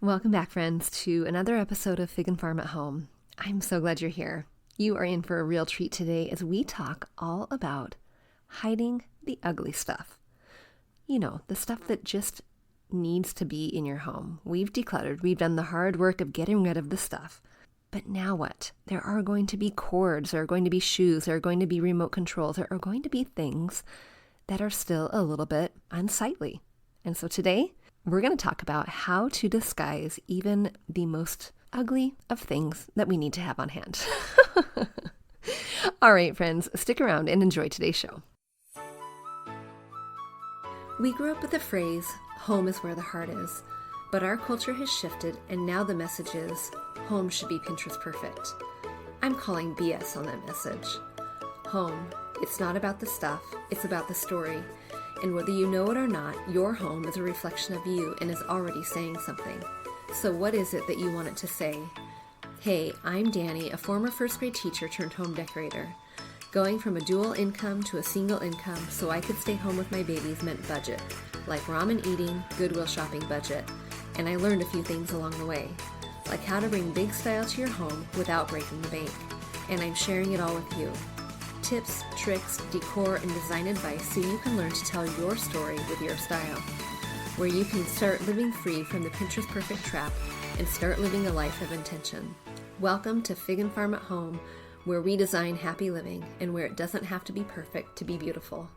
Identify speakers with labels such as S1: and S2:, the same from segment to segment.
S1: Welcome back, friends, to another episode of Fig and Farm at Home. I'm so glad you're here. You are in for a real treat today as we talk all about hiding the ugly stuff. You know, the stuff that just needs to be in your home. We've decluttered. We've done the hard work of getting rid of the stuff. But now what? There are going to be cords, there are going to be shoes, there are going to be remote controls, there are going to be things that are still a little bit unsightly. And so today, we're going to talk about how to disguise even the most ugly of things that we need to have on hand. All right, friends, stick around and enjoy today's show. We grew up with the phrase, home is where the heart is, but our culture has shifted and now the message is, home should be Pinterest perfect. I'm calling BS on that message. Home, it's not about the stuff, it's about the story. And whether you know it or not, your home is a reflection of you and is already saying something. So what is it that you want it to say? Hey, I'm Dani, a former first grade teacher turned home decorator. Going from a dual income to a single income so I could stay home with my babies meant budget, like ramen eating, Goodwill shopping budget. And I learned a few things along the way, like how to bring big style to your home without breaking the bank. And I'm sharing it all with you. Tips, tricks, decor, and design advice so you can learn to tell your story with your style, where you can start living free from the Pinterest perfect trap and start living a life of intention. Welcome to Fig and Farm at Home, where we design happy living and where it doesn't have to be perfect to be beautiful.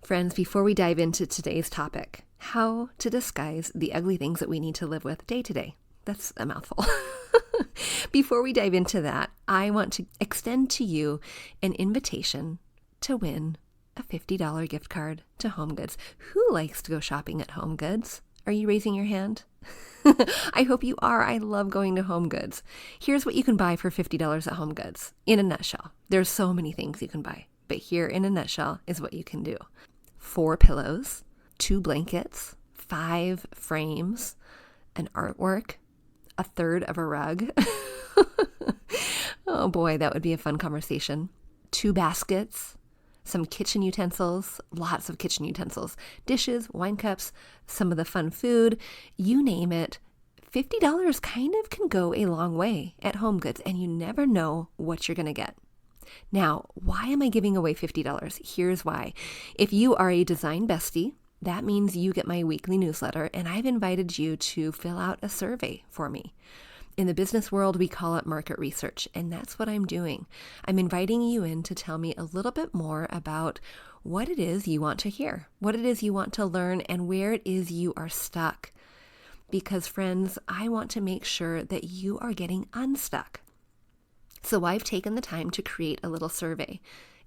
S1: Friends, before we dive into today's topic, how to disguise the ugly things that we need to live with day to day. That's a mouthful. Before we dive into that, I want to extend to you an invitation to win a $50 gift card to HomeGoods. Who likes to go shopping at HomeGoods? Are you raising your hand? I hope you are. I love going to HomeGoods. Here's what you can buy for $50 at HomeGoods. In a nutshell, there's so many things you can buy, but here in a nutshell is what you can do. 4 pillows, 2 blankets, 5 frames, an artwork, a third of a rug. Oh boy, that would be a fun conversation. 2 baskets, some kitchen utensils, lots of kitchen utensils, dishes, wine cups, some of the fun food, you name it. $50 kind of can go a long way at HomeGoods, and you never know what you're going to get. Now, why am I giving away $50? Here's why. If you are a design bestie, that means you get my weekly newsletter, and I've invited you to fill out a survey for me. In the business world, we call it market research, and that's what I'm doing. I'm inviting you in to tell me a little bit more about what it is you want to hear, what it is you want to learn, and where it is you are stuck. Because, friends, I want to make sure that you are getting unstuck. So I've taken the time to create a little survey,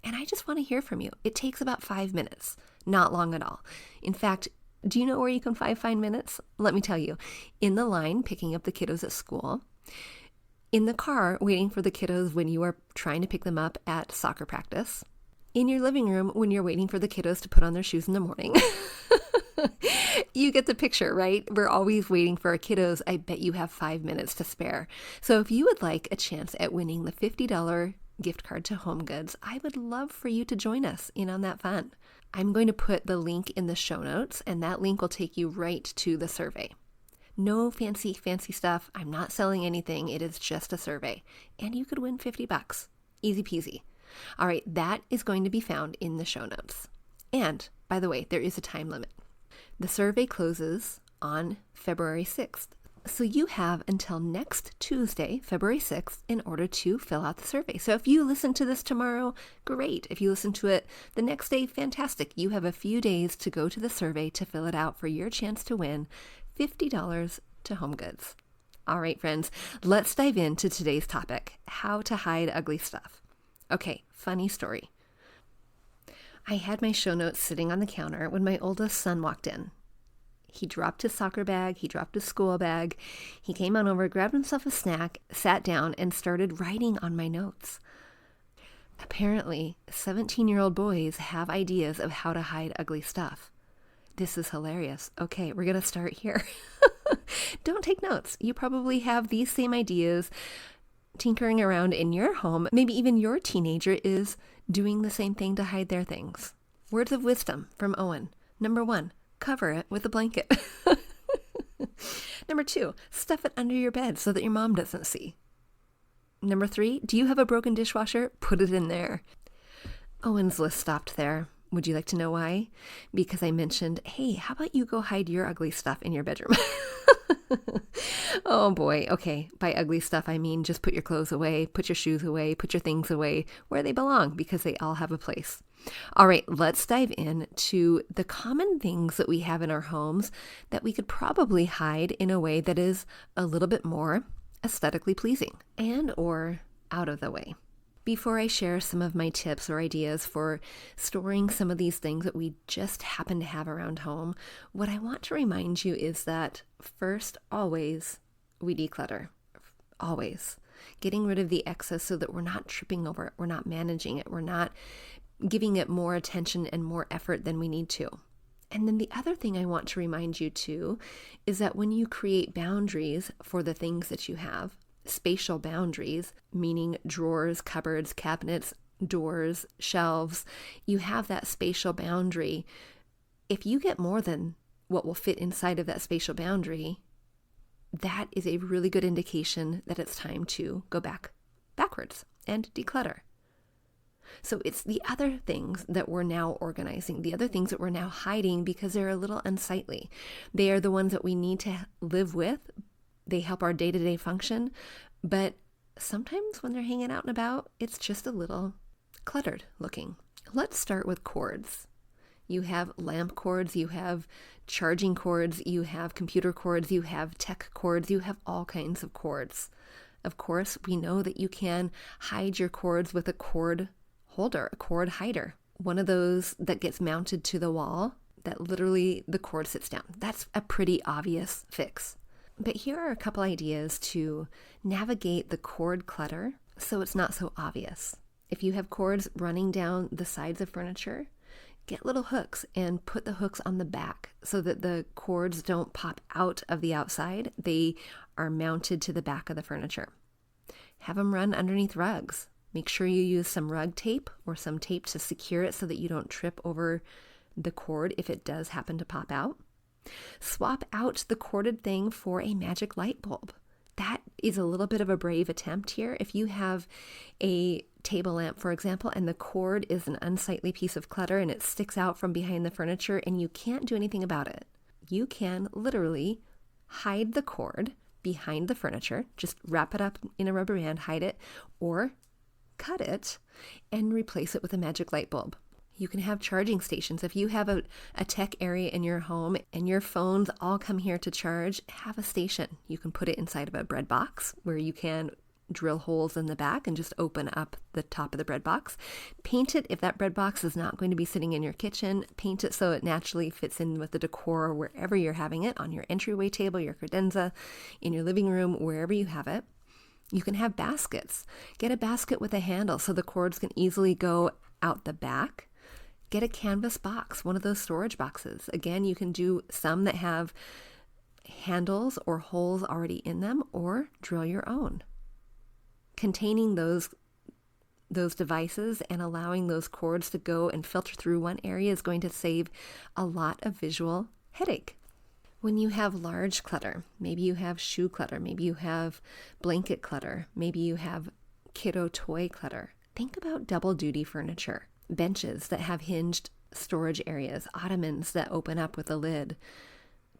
S1: and I just want to hear from you. It takes about 5 minutes, not long at all. In fact, do you know where you can find 5 minutes? Let me tell you. In the line picking up the kiddos at school, in the car waiting for the kiddos when you are trying to pick them up at soccer practice, in your living room when you're waiting for the kiddos to put on their shoes in the morning. You get the picture, right? We're always waiting for our kiddos. I bet you have 5 minutes to spare. So if you would like a chance at winning the $50 gift card to HomeGoods, I would love for you to join us in on that fun. I'm going to put the link in the show notes, and that link will take you right to the survey. No fancy stuff. I'm not selling anything. It is just a survey. And you could win $50. Easy peasy. All right, that is going to be found in the show notes. And, by the way, there is a time limit. The survey closes on February 6th. So you have until next Tuesday, February 6th, in order to fill out the survey. So if you listen to this tomorrow, great. If you listen to it the next day, fantastic. You have a few days to go to the survey to fill it out for your chance to win $50 to HomeGoods. All right, friends, let's dive into today's topic, how to hide ugly stuff. Okay, funny story. I had my show notes sitting on the counter when my oldest son walked in. He dropped his soccer bag, he dropped his school bag, he came on over, grabbed himself a snack, sat down, and started writing on my notes. Apparently, 17-year-old boys have ideas of how to hide ugly stuff. This is hilarious. Okay, we're going to start here. Don't take notes. You probably have these same ideas tinkering around in your home. Maybe even your teenager is doing the same thing to hide their things. Words of wisdom from Owen. Number 1, cover it with a blanket. Number 2, stuff it under your bed so that your mom doesn't see. Number 3, do you have a broken dishwasher? Put it in there. Owen's list stopped there. Would you like to know why? Because I mentioned, hey, how about you go hide your ugly stuff in your bedroom? Oh boy. Okay. By ugly stuff, I mean just put your clothes away, put your shoes away, put your things away where they belong, because they all have a place. All right, let's dive in to the common things that we have in our homes that we could probably hide in a way that is a little bit more aesthetically pleasing and or out of the way. Before I share some of my tips or ideas for storing some of these things that we just happen to have around home, what I want to remind you is that first, always, we declutter. Always. Getting rid of the excess so that we're not tripping over it, we're not managing it, we're not giving it more attention and more effort than we need to. And then the other thing I want to remind you too is that when you create boundaries for the things that you have, spatial boundaries, meaning drawers, cupboards, cabinets, doors, shelves, you have that spatial boundary. If you get more than what will fit inside of that spatial boundary, that is a really good indication that it's time to go backwards and declutter. So it's the other things that we're now organizing, the other things that we're now hiding because they're a little unsightly. They are the ones that we need to live with. They help our day-to-day function, but sometimes when they're hanging out and about, it's just a little cluttered looking. Let's start with cords. You have lamp cords, you have charging cords, you have computer cords, you have tech cords, you have all kinds of cords. Of course, we know that you can hide your cords with a cord holder, a cord hider. One of those that gets mounted to the wall that literally the cord sits down. That's a pretty obvious fix. But here are a couple ideas to navigate the cord clutter so it's not so obvious. If you have cords running down the sides of furniture, get little hooks and put the hooks on the back so that the cords don't pop out of the outside. They are mounted to the back of the furniture. Have them run underneath rugs. Make sure you use some rug tape or some tape to secure it so that you don't trip over the cord if it does happen to pop out. Swap out the corded thing for a magic light bulb. That is a little bit of a brave attempt here. If you have a table lamp, for example, and the cord is an unsightly piece of clutter and it sticks out from behind the furniture and you can't do anything about it, you can literally hide the cord behind the furniture, just wrap it up in a rubber band, hide it, or cut it and replace it with a magic light bulb. You can have charging stations. If you have a tech area in your home and your phones all come here to charge, have a station. You can put it inside of a bread box where you can drill holes in the back and just open up the top of the bread box. Paint it if that bread box is not going to be sitting in your kitchen. Paint it so it naturally fits in with the decor wherever you're having it, on your entryway table, your credenza, in your living room, wherever you have it. You can have baskets. Get a basket with a handle so the cords can easily go out the back. Get a canvas box, one of those storage boxes. Again, you can do some that have handles or holes already in them, or drill your own. Containing those devices and allowing those cords to go and filter through one area is going to save a lot of visual headache. When you have large clutter, maybe you have shoe clutter, maybe you have blanket clutter, maybe you have kiddo toy clutter, think about double duty furniture. Benches that have hinged storage areas, ottomans that open up with a lid,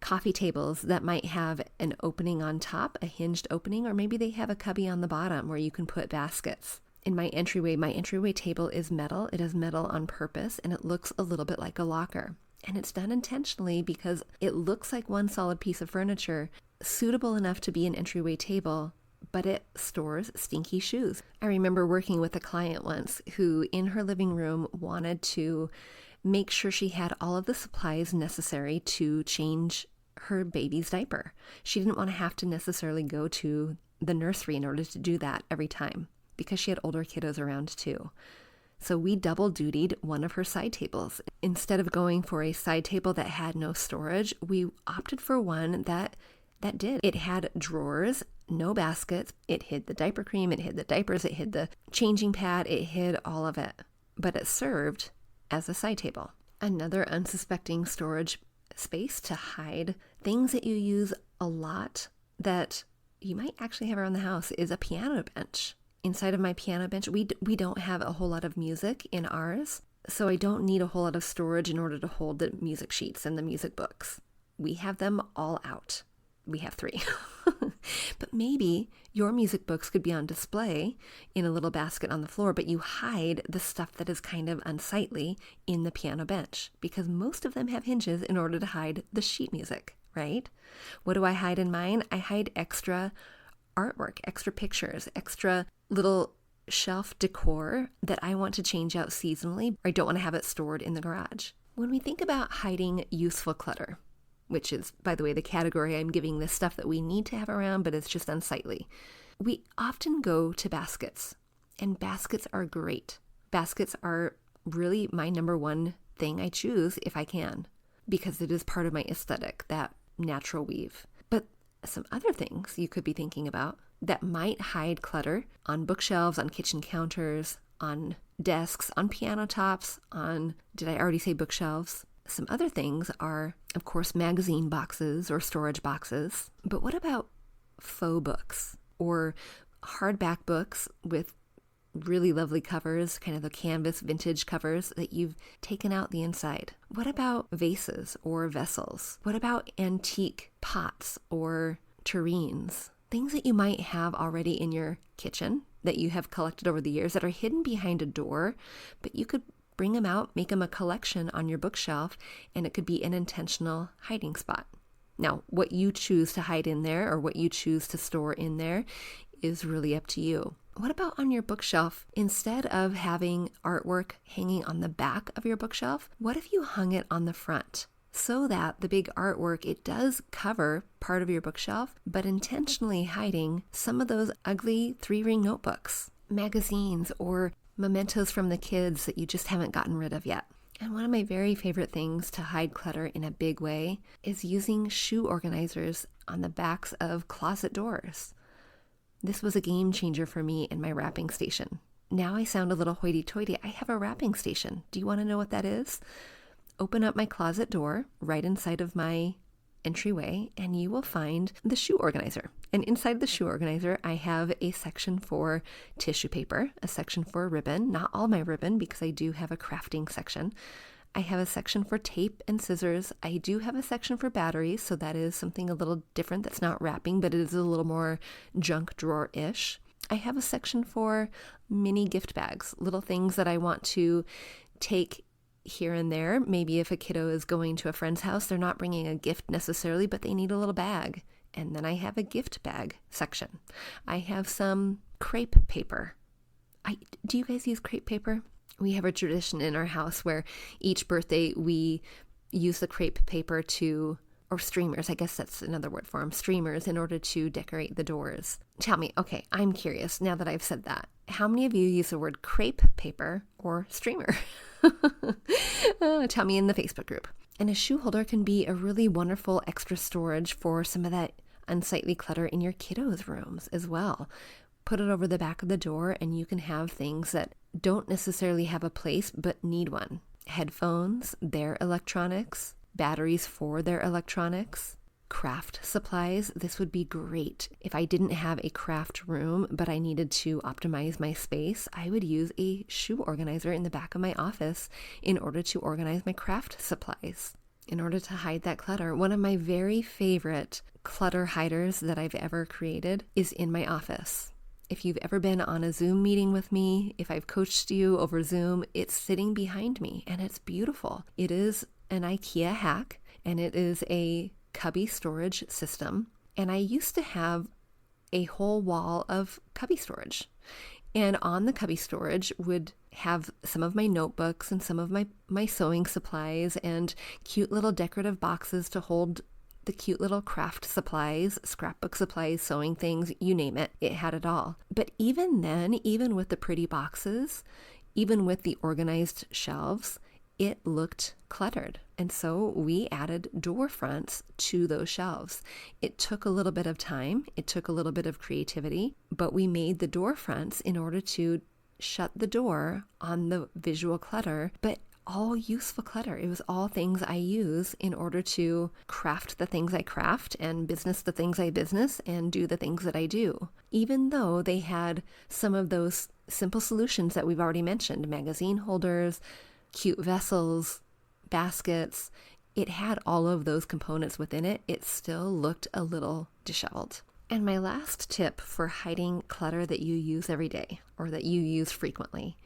S1: coffee tables that might have an opening on top, a hinged opening, or maybe they have a cubby on the bottom where you can put baskets. In my entryway table is metal. It is metal on purpose, and it looks a little bit like a locker. And it's done intentionally because it looks like one solid piece of furniture, suitable enough to be an entryway table, but it stores stinky shoes. I remember working with a client once who in her living room wanted to make sure she had all of the supplies necessary to change her baby's diaper. She didn't want to have to necessarily go to the nursery in order to do that every time because she had older kiddos around too. So we double dutied one of her side tables. Instead of going for a side table that had no storage, we opted for one that did. It had drawers, no baskets. It hid the diaper cream, it hid the diapers, it hid the changing pad, it hid all of it. But it served as a side table. Another unsuspecting storage space to hide things that you use a lot that you might actually have around the house is a piano bench. Inside of my piano bench, we don't have a whole lot of music in ours, so I don't need a whole lot of storage in order to hold the music sheets and the music books. We have them all out. We have 3. But maybe your music books could be on display in a little basket on the floor, but you hide the stuff that is kind of unsightly in the piano bench, because most of them have hinges in order to hide the sheet music, right? What do I hide in mine? I hide extra artwork, extra pictures, extra little shelf decor that I want to change out seasonally, or I don't want to have it stored in the garage. When we think about hiding useful clutter, which is, by the way, the category I'm giving this stuff that we need to have around, but it's just unsightly, we often go to baskets, and baskets are great. Baskets are really my number one thing I choose if I can, because it is part of my aesthetic, that natural weave. But some other things you could be thinking about that might hide clutter on bookshelves, on kitchen counters, on desks, on piano tops, on, did I already say bookshelves? Some other things are, of course, magazine boxes or storage boxes. But what about faux books or hardback books with really lovely covers, kind of the canvas vintage covers that you've taken out the inside? What about vases or vessels? What about antique pots or tureens? Things that you might have already in your kitchen that you have collected over the years that are hidden behind a door, but you could bring them out, make them a collection on your bookshelf, and it could be an intentional hiding spot. Now, what you choose to hide in there or what you choose to store in there is really up to you. What about on your bookshelf? Instead of having artwork hanging on the back of your bookshelf, what if you hung it on the front? So that the big artwork, it does cover part of your bookshelf, but intentionally hiding some of those ugly 3-ring notebooks, magazines, or mementos from the kids that you just haven't gotten rid of yet. And one of my very favorite things to hide clutter in a big way is using shoe organizers on the backs of closet doors. This was a game changer for me in my wrapping station. Now I sound a little hoity-toity. I have a wrapping station. Do you want to know what that is? Open up my closet door right inside of my entryway, and you will find the shoe organizer. And inside the shoe organizer, I have a section for tissue paper, a section for ribbon, not all my ribbon because I do have a crafting section. I have a section for tape and scissors. I do have a section for batteries, so that is something a little different that's not wrapping, but it is a little more junk drawer-ish. I have a section for mini gift bags, little things that I want to take here and there. Maybe if a kiddo is going to a friend's house, they're not bringing a gift necessarily, but they need a little bag. And then I have a gift bag section. I have some crepe paper. Do you guys use crepe paper? We have a tradition in our house where each birthday we use the crepe paper to, or streamers, I guess that's another word for them, streamers, in order to decorate the doors. Tell me, okay, I'm curious now that I've said that. How many of you use the word crepe paper or streamer? Tell me in the Facebook group. And a shoe holder can be a really wonderful extra storage for some of that unsightly clutter in your kiddos' rooms as well. Put it over the back of the door and you can have things that don't necessarily have a place but need one. Headphones, their electronics, batteries for their electronics, craft supplies. This would be great. If I didn't have a craft room, but I needed to optimize my space, I would use a shoe organizer in the back of my office in order to organize my craft supplies, in order to hide that clutter. One of my very favorite clutter hiders that I've ever created is in my office. If you've ever been on a Zoom meeting with me, if I've coached you over Zoom, it's sitting behind me and it's beautiful. It is an IKEA hack and it is a cubby storage system. And I used to have a whole wall of cubby storage. And on the cubby storage would have some of my notebooks and some of my sewing supplies and cute little decorative boxes to hold the cute little craft supplies, scrapbook supplies, sewing things, you name it. It had it all. But even then, even with the pretty boxes, even with the organized shelves, it looked cluttered. And so we added door fronts to those shelves. It took a little bit of time. It took a little bit of creativity, but we made the door fronts in order to shut the door on the visual clutter, but all useful clutter. It was all things I use in order to craft the things I craft and business the things I business and do the things that I do. Even though they had some of those simple solutions that we've already mentioned, magazine holders, cute vessels, baskets, it had all of those components within it. It still looked a little disheveled. And my last tip for hiding clutter that you use every day or that you use frequently,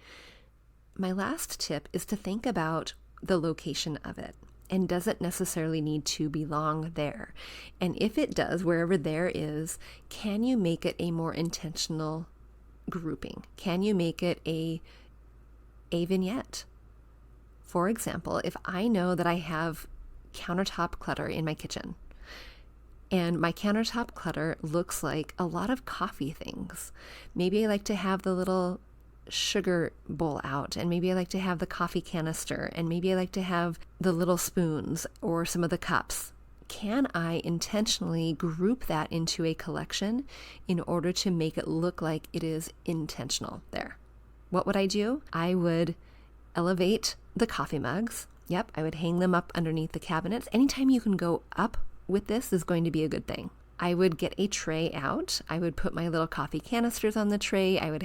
S1: my last tip is to think about the location of it. And does it necessarily need to belong there? And if it does, wherever there is, can you make it a more intentional grouping? Can you make it a vignette? For example, if I know that I have countertop clutter in my kitchen, and my countertop clutter looks like a lot of coffee things. Maybe I like to have the little sugar bowl out, and maybe I like to have the coffee canister, and maybe I like to have the little spoons or some of the cups. Can I intentionally group that into a collection in order to make it look like it is intentional there? What would I do? I would elevate the coffee mugs. Yep, I would hang them up underneath the cabinets. Anytime you can go up with this is going to be a good thing. I would get a tray out. I would put my little coffee canisters on the tray. I would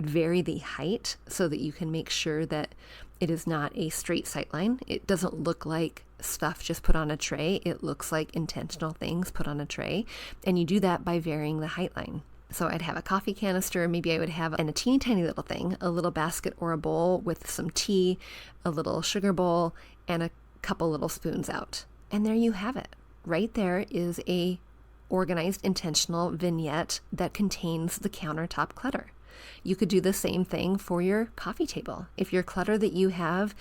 S1: vary the height so that you can make sure that it is not a straight sight line. It doesn't look like stuff just put on a tray. It looks like intentional things put on a tray. And you do that by varying the height line. So I'd have a coffee canister, maybe I would have a teeny tiny little thing, a little basket or a bowl with some tea, a little sugar bowl, and a couple little spoons out. And there you have it. Right there is a organized, intentional vignette that contains the countertop clutter. You could do the same thing for your coffee table. If your clutter that you have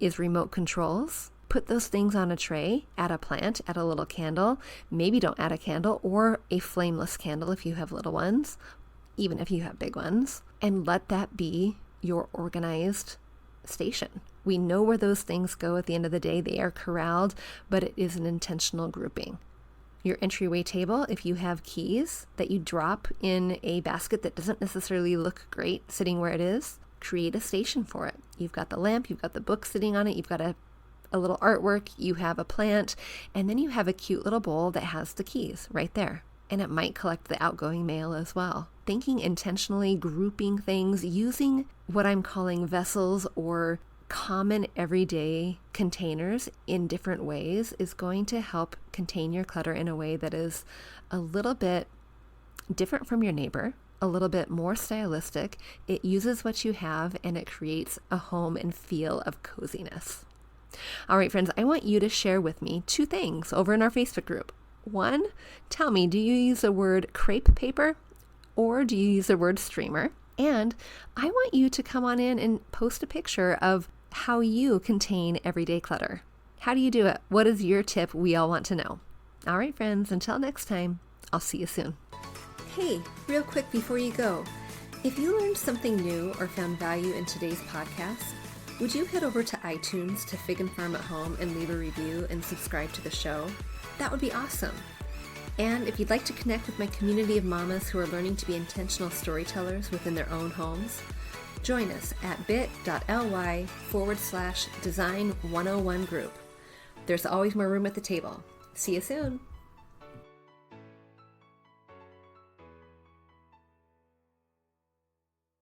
S1: is remote controls, put those things on a tray, add a plant, add a little candle, maybe don't add a candle or a flameless candle if you have little ones, even if you have big ones, and let that be your organized station. We know where those things go at the end of the day. They are corralled, but it is an intentional grouping. Your entryway table, if you have keys that you drop in a basket that doesn't necessarily look great sitting where it is, create a station for it. You've got the lamp, you've got the book sitting on it, you've got a little artwork, you have a plant, and then you have a cute little bowl that has the keys right there. And it might collect the outgoing mail as well. Thinking intentionally, grouping things, using what I'm calling vessels or common everyday containers in different ways is going to help contain your clutter in a way that is a little bit different from your neighbor, a little bit more stylistic. It uses what you have and it creates a home and feel of coziness. All right, friends, I want you to share with me 2 things over in our Facebook group. 1, tell me, do you use the word crepe paper or do you use the word streamer? And I want you to come on in and post a picture of how you contain everyday clutter. How do you do it? What is your tip? We all want to know. All right, friends, until next time, I'll see you soon. Hey, real quick before you go, if you learned something new or found value in today's podcast, would you head over to iTunes to Fig and Farm at Home and leave a review and subscribe to the show? That would be awesome. And if you'd like to connect with my community of mamas who are learning to be intentional storytellers within their own homes, join us at bit.ly/design101 group. There's always more room at the table. See you soon.